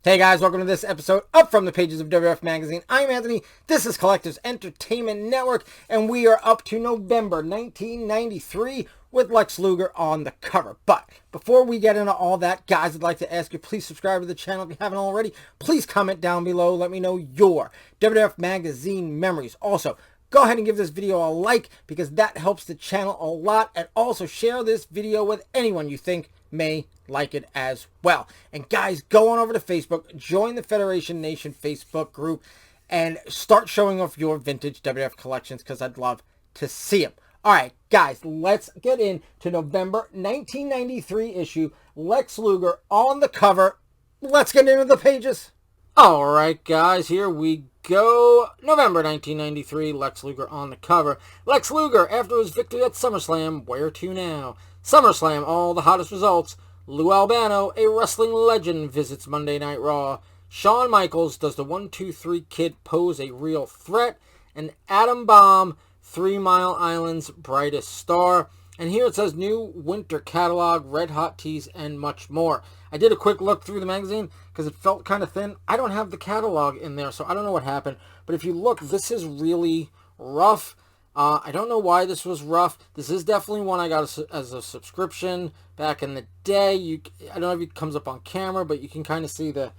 Hey guys, welcome to this episode up from the pages of WWF Magazine. I'm Anthony, this is Collectors Entertainment Network, and we are up to November 1993 with Lex Luger on the cover. But before we get into all that, guys, I'd like to ask you, please subscribe to the channel if you haven't already. Please comment down below, let me know your WWF Magazine memories. Also, go ahead and give this video a like because that helps the channel a lot, and also share this video with anyone you think may like it as well. And guys, go on over to Facebook, join the Federation Nation Facebook group, and start showing off your vintage WWF collections because I'd love to see them. Alright guys, let's get into November 1993 issue. Lex Luger on the cover. Let's get into the pages. Alright guys, here we go. November 1993, Lex Luger on the cover. Lex Luger, after his victory at SummerSlam, where to now? SummerSlam, all the hottest results. Lou Albano, a wrestling legend, visits Monday Night Raw. Shawn Michaels, does the 1-2-3 Kid pose a real threat? And Atom Bomb, 3 Mile Island's brightest star. And here it says new winter catalog, red hot tees, and much more. I did a quick look through the magazine because it felt kind of thin. I don't have the catalog in there, so I don't know what happened. But if you look, this is really rough. I don't know why this was rough. This is definitely one I got as a subscription back in the day. I don't know if it comes up on camera, but you can kind of see the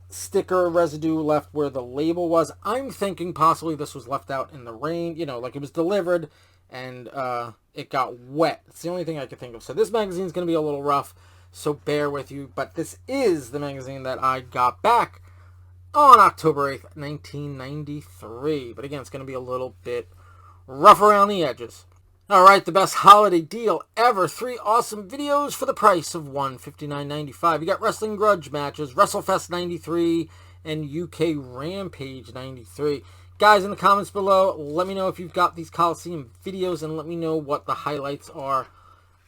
sticker residue left where the label was. I'm thinking possibly this was left out in the rain. You know, like it was delivered and it got wet. It's the only thing I could think of. So this magazine is going to be a little rough, so bear with you. But this is the magazine that I got back on October 8th, 1993. But again, it's going to be a little bit rough around the edges. Alright, the best holiday deal ever. 3 awesome videos for the price of $159.95. You got Wrestling Grudge matches, WrestleFest 93, and UK Rampage 93. Guys, in the comments below, let me know if you've got these Coliseum videos, and let me know what the highlights are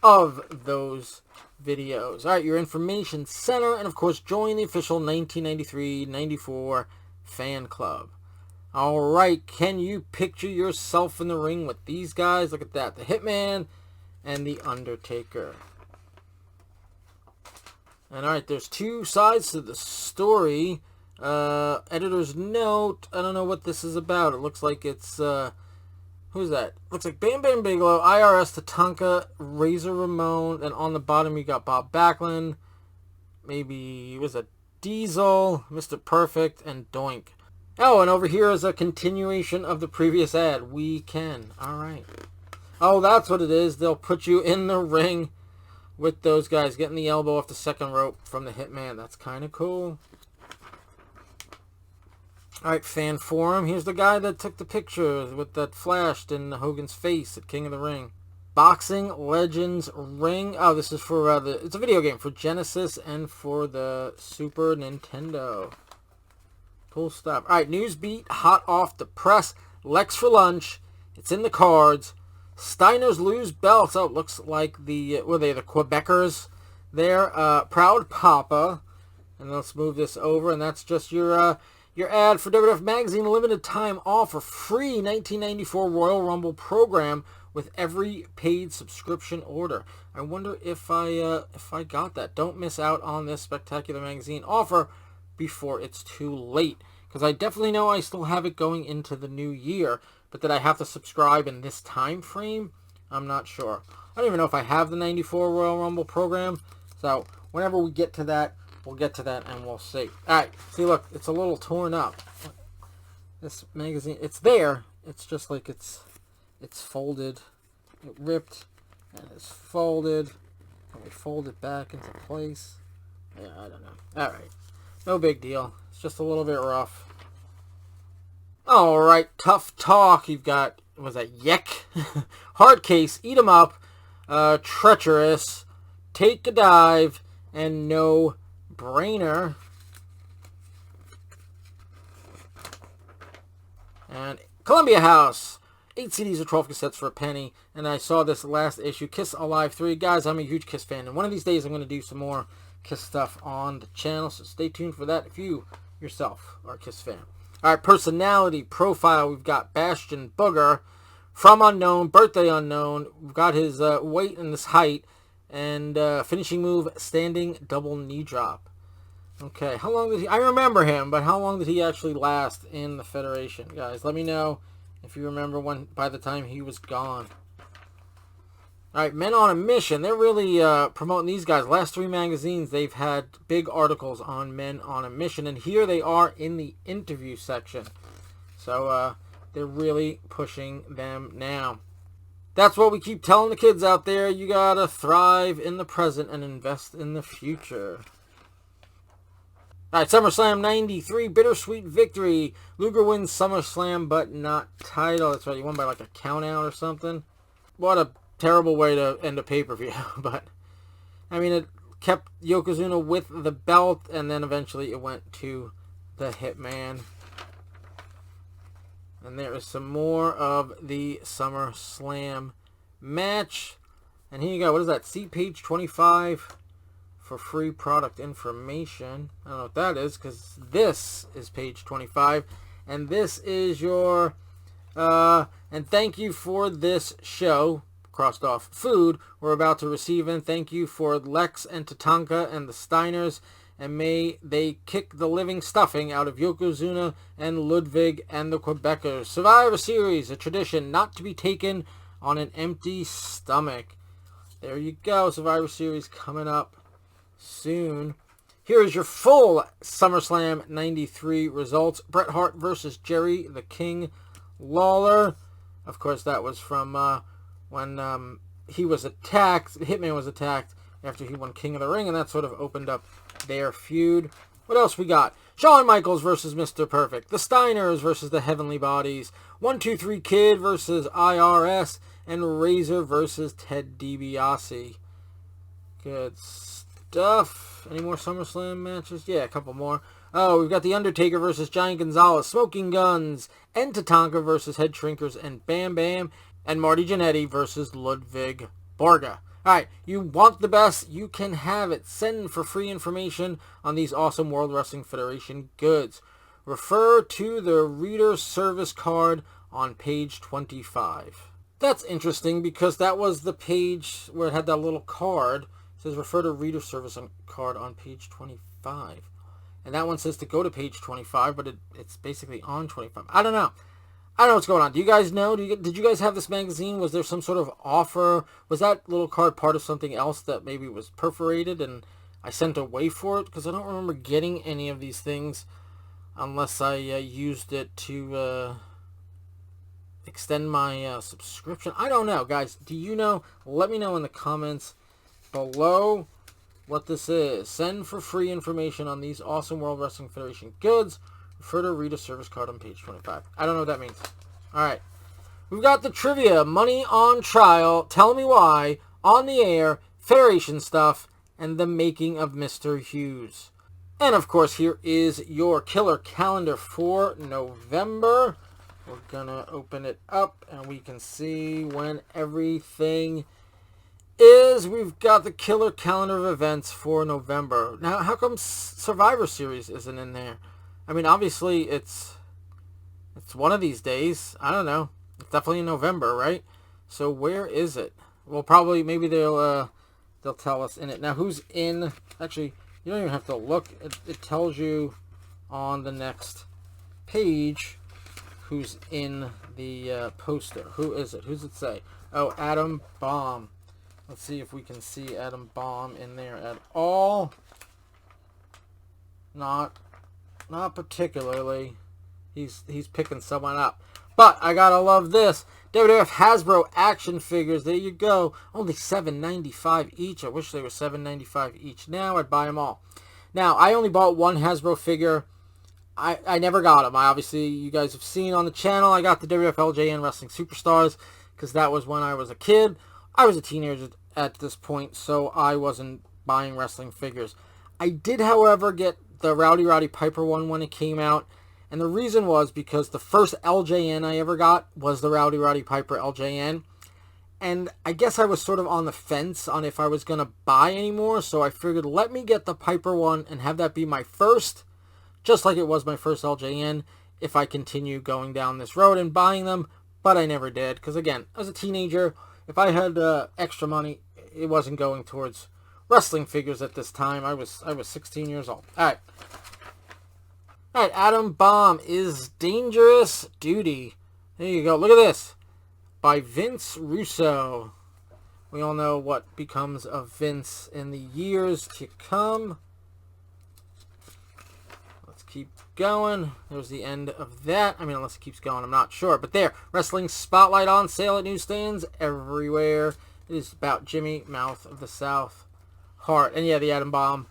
of those videos. Alright, your information center, and of course, join the official 1993-94 fan club. Alright, can you picture yourself in the ring with these guys? Look at that, the Hitman and the Undertaker. And alright, there's 2 sides to the story. Editor's note, I don't know what this is about. It looks like it's, who's that? Looks like Bam Bam Bigelow, IRS, Tatanka, Razor Ramon, and on the bottom you got Bob Backlund, maybe, was it Diesel, Mr. Perfect, and Doink. Oh, and over here is a continuation of the previous ad. We can. Alright. Oh, that's what it is. They'll put you in the ring with those guys, getting the elbow off the second rope from the Hitman. That's kind of cool. Alright, fan forum. Here's the guy that took the picture with that flashed in Hogan's face at King of the Ring. Boxing Legends Ring. Oh, this is for it's a video game for Genesis and for the Super Nintendo. Cool stuff. Alright, news beat, hot off the press. Lex for lunch. It's in the cards. Steiners lose belts. Oh, it looks like the Quebecers there. Proud Papa. And let's move this over, and that's just your ad for WWF Magazine, limited time offer, free 1994 Royal Rumble program with every paid subscription order. I wonder if I got that. Don't miss out on this spectacular magazine offer before it's too late, because I definitely know I still have it going into the new year, but did I have to subscribe in this time frame? I'm not sure. I don't even know if I have the 94 Royal Rumble program, so whenever we get to that, we'll get to that and we'll see. Alright, see, look, it's a little torn up. This magazine, it's there. It's just like it's folded. It ripped and it's folded. And we fold it back into place. Yeah, I don't know. Alright, no big deal. It's just a little bit rough. Alright, tough talk. You've got, was that Yek? Hard Case, Eat 'em Up, Treacherous, Take a Dive, and No Brainer. And Columbia House, 8 CDs or 12 cassettes for a penny. And I saw this last issue, Kiss Alive 3. Guys, I'm a huge Kiss fan, and one of these days I'm going to do some more Kiss stuff on the channel, so stay tuned for that if you yourself are a Kiss fan. Alright, personality profile. We've got Bastion Booger, From Unknown, Birthday Unknown. We've got his weight and his height. And finishing move, standing double knee drop. Okay, how long did he... I remember him, but how long did he actually last in the Federation? Guys, let me know if you remember when, by the time he was gone. Alright, Men on a Mission. They're really promoting these guys. Last 3 magazines, they've had big articles on Men on a Mission. And here they are in the interview section. So, they're really pushing them now. That's what we keep telling the kids out there. You gotta thrive in the present and invest in the future. Alright, SummerSlam 93, bittersweet victory. Luger wins SummerSlam, but not title. That's right, he won by like a count out or something. What a terrible way to end a pay-per-view. But, I mean, it kept Yokozuna with the belt, and then eventually it went to the Hitman. And there is some more of the SummerSlam match. And here you go. What is that? See page 25 for free product information. I don't know what that is, because this is page 25. And this is your... and thank you for this show. Crossed off food we're about to receive, and thank you for Lex and Tatanka and the Steiners, and may they kick the living stuffing out of Yokozuna and Ludwig and the Quebecers. Survivor Series, a tradition not to be taken on an empty stomach. There you go, Survivor Series coming up soon. Here is your full SummerSlam 93 results. Bret Hart versus Jerry the King Lawler. Of course, that was from when he was attacked, Hitman was attacked after he won King of the Ring, and that sort of opened up their feud. What else we got? Shawn Michaels versus Mr. Perfect. The Steiners versus the Heavenly Bodies. 1-2-3 Kid versus IRS. And Razor versus Ted DiBiase. Good stuff. Any more SummerSlam matches? Yeah, a couple more. Oh, we've got The Undertaker versus Giant Gonzalez. Smoking Guns. And Tatanka versus Head Shrinkers and Bam Bam. And Marty Jannetty versus Ludwig Borga. Alright, you want the best, you can have it. Send for free information on these awesome World Wrestling Federation goods. Refer to the reader service card on page 25. That's interesting because that was the page where it had that little card. It says refer to reader service card on page 25. And that one says to go to page 25, but it's basically on 25. I don't know. I don't know what's going on. Do you guys know? Did you guys have this magazine? Was there some sort of offer? Was that little card part of something else that maybe was perforated and I sent away for it? Because I don't remember getting any of these things unless I used it to extend my subscription. I don't know, guys. Do you know? Let me know in the comments below what this is. Send for free information on these awesome World Wrestling Federation goods. Refer to read a service card on page 25. I don't know what that means. Alright. We've got the trivia. Money on Trial. Tell Me Why. On the Air. Federation stuff. And the making of Mr. Hughes. And of course, here is your killer calendar for November. We're gonna open it up and we can see when everything is. We've got the killer calendar of events for November. Now, how come Survivor Series isn't in there? I mean, obviously, it's one of these days. I don't know. It's definitely in November, right? So where is it? Well, probably, maybe they'll tell us in it. Now, who's in? Actually, you don't even have to look. It tells you on the next page who's in the poster. Who is it? Who's it say? Oh, Adam Bomb. Let's see if we can see Adam Bomb in there at all. Not particularly. He's picking someone up. But I gotta love this. WWF Hasbro action figures. There you go. Only $7.95 each. I wish they were $7.95 each. Now I'd buy them all. Now, I only bought one Hasbro figure. I never got them. Obviously, you guys have seen on the channel, I got the WWF LJN Wrestling Superstars because that was when I was a kid. I was a teenager at this point, so I wasn't buying wrestling figures. I did, however, get the Roddy Piper one when it came out, and the reason was because the first LJN I ever got was the Roddy Piper LJN, and I guess I was sort of on the fence on if I was going to buy anymore, so I figured let me get the Piper one and have that be my first, just like it was my first LJN, if I continue going down this road and buying them, but I never did, because again, as a teenager, if I had extra money, it wasn't going towards wrestling figures at this time. I was 16 years old. All right, Atom Bomb is Dangerous Duty. There you go. Look at this. By Vince Russo. We all know what becomes of Vince in the years to come. Let's keep going. There's the end of that. I mean, unless it keeps going, I'm not sure. But there, Wrestling Spotlight on sale at newsstands everywhere. It is about Jimmy, Mouth of the South, Hart. And yeah, the Atom Bomb.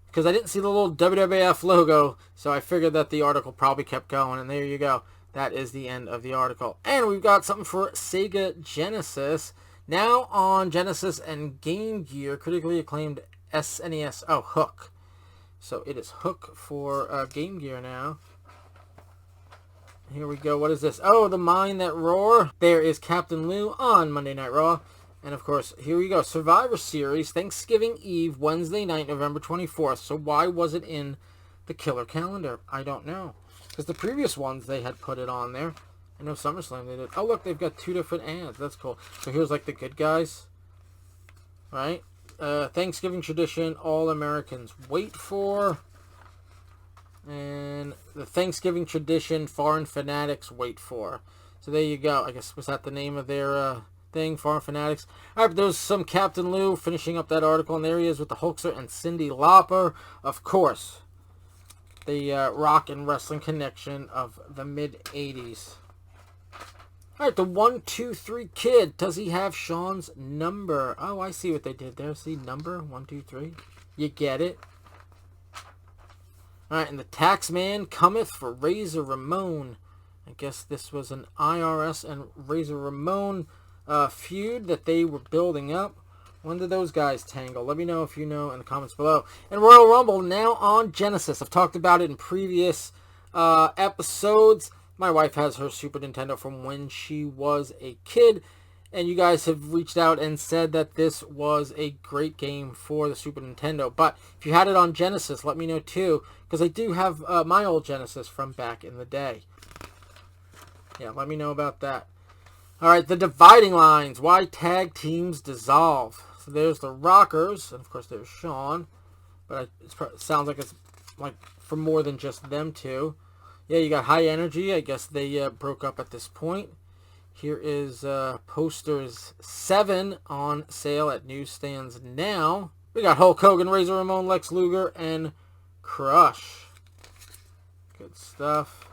Because I didn't see the little WWF logo, so I figured that the article probably kept going. And there you go. That is the end of the article. And we've got something for Sega Genesis. Now on Genesis and Game Gear, critically acclaimed SNES. Oh, Hook. So it is Hook for Game Gear now. Here we go. What is this? Oh, The Mind That Roar. There is Captain Lou on Monday Night Raw. And of course, here we go. Survivor Series, Thanksgiving Eve, Wednesday night, November 24th. So why was it in the killer calendar? I don't know. Because the previous ones, they had put it on there. I know SummerSlam they did. Oh, look, they've got 2 different ads. That's cool. So here's like the good guys. Right? Thanksgiving tradition, all Americans wait for. And the Thanksgiving tradition, foreign fanatics wait for. So there you go. I guess, was that the name of their thing? Foreign fanatics. All right, but there's some Captain Lou finishing up that article. And there he is with the Hulkster and Cyndi Lauper. Of course, the rock and wrestling connection of the mid-'80s. All right, the 1, 2, 3 Kid. Does he have Sean's number? Oh, I see what they did there. See, number 1, 2, 3. You get it. All right, and the Taxman cometh for Razor Ramon. I guess this was an IRS and Razor Ramon feud that they were building up. When did those guys tangle? Let me know if you know in the comments below. And Royal Rumble now on Genesis. I've talked about it in previous episodes. My wife has her Super Nintendo from when she was a kid. And you guys have reached out and said that this was a great game for the Super Nintendo. But if you had it on Genesis, let me know too. Because I do have my old Genesis from back in the day. Yeah, let me know about that. Alright, the dividing lines. Why tag teams dissolve. So there's the Rockers. And of course there's Sean. But it sounds like it's like for more than just them two. Yeah, you got High Energy. I guess they broke up at this point. Here is posters 7 on sale at newsstands now. We got Hulk Hogan, Razor Ramon, Lex Luger, and Crush. Good stuff.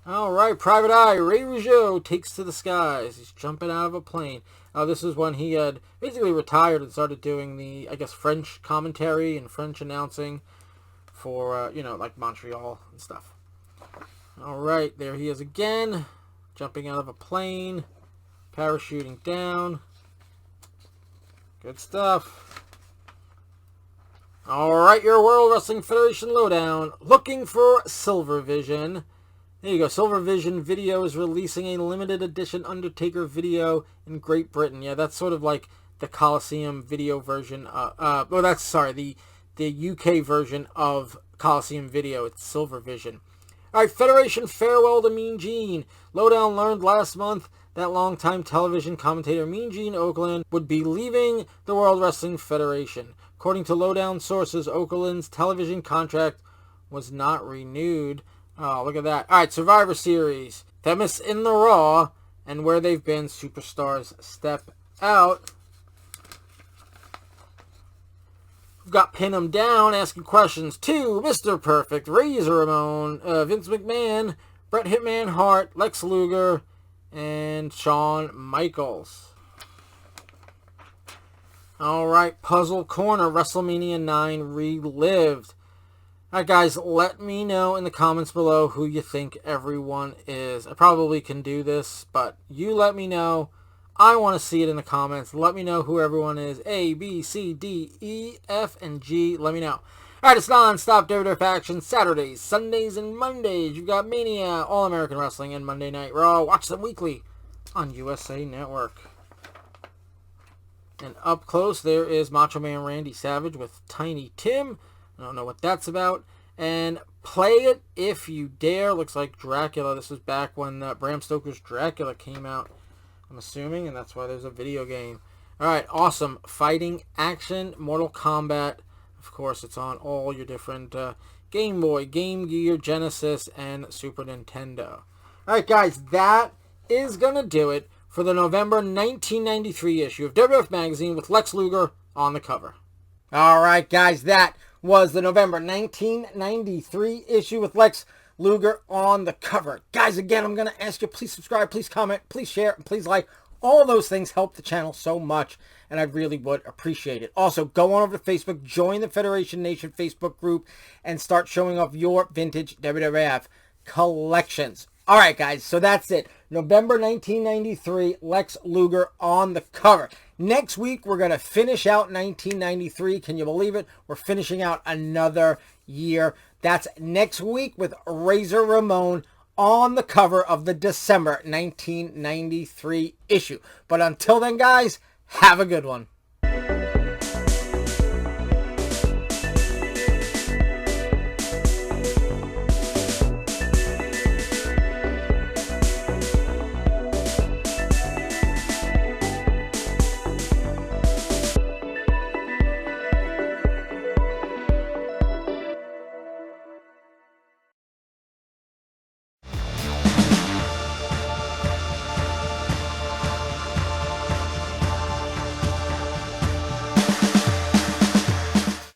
Alright, Private Eye. Ray Rougeau takes to the skies. He's jumping out of a plane. This is when he had basically retired and started doing the, I guess, French commentary and French announcing for, like Montreal and stuff. Alright, there he is again. Jumping out of a plane. Parachuting down. Good stuff. Alright, your World Wrestling Federation Lowdown. Looking for Silver Vision. There you go. Silver Vision Video is releasing a limited edition Undertaker video in Great Britain. Yeah, that's sort of like the Coliseum video version. The UK version of Coliseum Video. It's Silver Vision. Alright, Federation farewell to Mean Gene. Lowdown learned last month that longtime television commentator Mean Gene Okerlund would be leaving the World Wrestling Federation. According to Lowdown sources, Okerlund's television contract was not renewed. Oh, look at that. Alright, Survivor Series. Themis in the Raw, and where they've been, superstars step out. We've got Pin 'em Down asking questions to Mr. Perfect, Razor Ramon, Vince McMahon, Bret Hitman Hart, Lex Luger, and Shawn Michaels. Alright, Puzzle Corner, WrestleMania 9 Relived. Alright guys, let me know in the comments below who you think everyone is. I probably can do this, but you let me know. I want to see it in the comments. Let me know who everyone is. A, B, C, D, E, F, and G. Let me know. Alright, it's non-stop WWF action Saturdays, Sundays, and Mondays. You've got Mania, All-American Wrestling, and Monday Night Raw. Watch them weekly on USA Network. And up close, there is Macho Man Randy Savage with Tiny Tim. I don't know what that's about. And Play It If You Dare. Looks like Dracula. This was back when Bram Stoker's Dracula came out, I'm assuming, and that's why there's a video game. All right, awesome. Fighting action, Mortal Kombat. Of course, it's on all your different Game Boy, Game Gear, Genesis, and Super Nintendo. All right, guys, that is going to do it for the November 1993 issue of WWF Magazine with Lex Luger on the cover. All right, guys, that was the November 1993 issue with Lex Luger on the cover. Guys, again, I'm going to ask you, please subscribe, please comment, please share, and please like. All those things help the channel so much, and I really would appreciate it. Also, go on over to Facebook, join the Federation Nation Facebook group, and start showing off your vintage WWF collections. All right, guys, so that's it. November 1993, Lex Luger on the cover. Next week, we're going to finish out 1993. Can you believe it? We're finishing out another year. That's next week with Razor Ramon on the cover of the December 1993 issue. But until then, guys, have a good one.